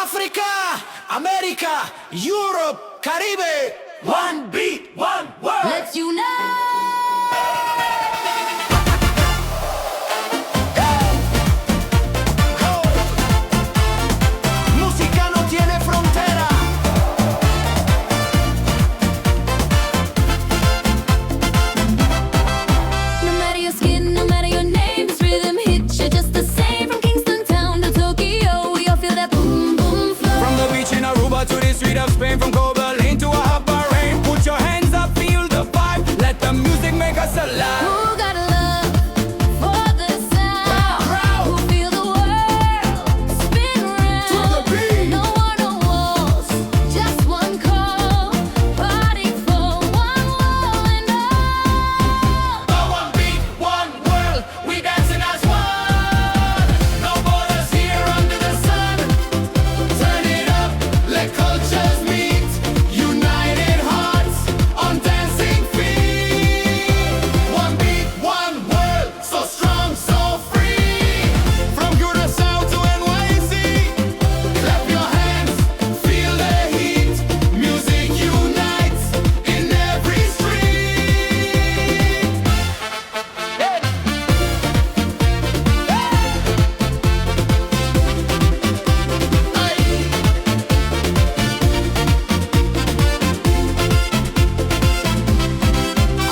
Africa, America, Europe, Caribbean. One beat, one world. Let's unite. Música no tiene frontera. No matter your skin, no matter your name, this rhythm hits you just the same. From Kingston town to Tokyo, we all feel that boom boom flow. From the beach in Aruba to the street of Spain, from Berlin to a hot Bahrain. Put your hands up, feel the vibe. Let the music make us alive. Who got a love for the sound? Who feel the world spin round? To the beat. No more, no walls, just one call. Party for one wall and all. The one beat, one world. We dancing as one. No borders here under the sun. Turn it up, let cultures meet. United hearts on dancing feet. One beat, one world. So strong, so free. From Curaçao to NYC. Clap your hands, feel the heat. Music unites in every street.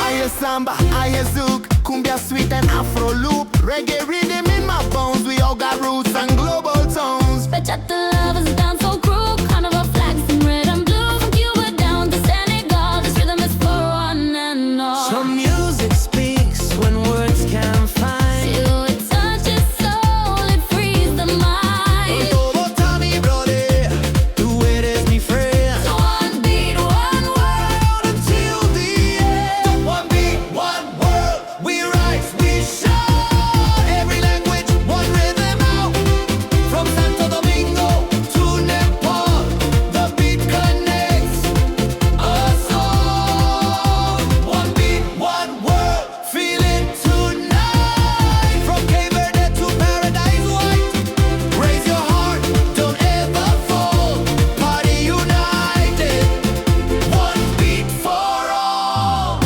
I hear samba, I hear zouk, cumbia sweet and afro loop. Reggae rhythm in my bones, we all got roots and global tones. Bachata lovers dance so crew, carnival flags in red and blue. From Cuba down to Senegal, this rhythm is for one and all. Some music speaks when words can't find. Till it touches soul, it frees the mind. Todo está mi brother, tú eres mi friend. So one beat, one world. Until the end. One beat, one world. We rise, we shine. Every language, one rhythm out. From Santo Domingo to Nepal, the beat connects us all. One beat, one world. Feel it tonight. From Cape Verde to Paradise White. Raise your heart, don't ever fall. Party united. One beat for all.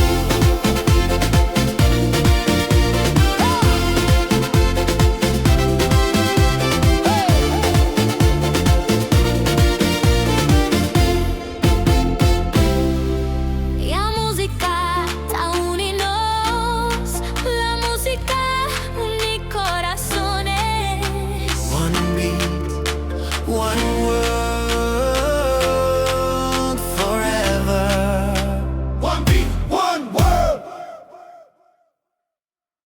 La música ta uninos, la música une corazones. One beat, one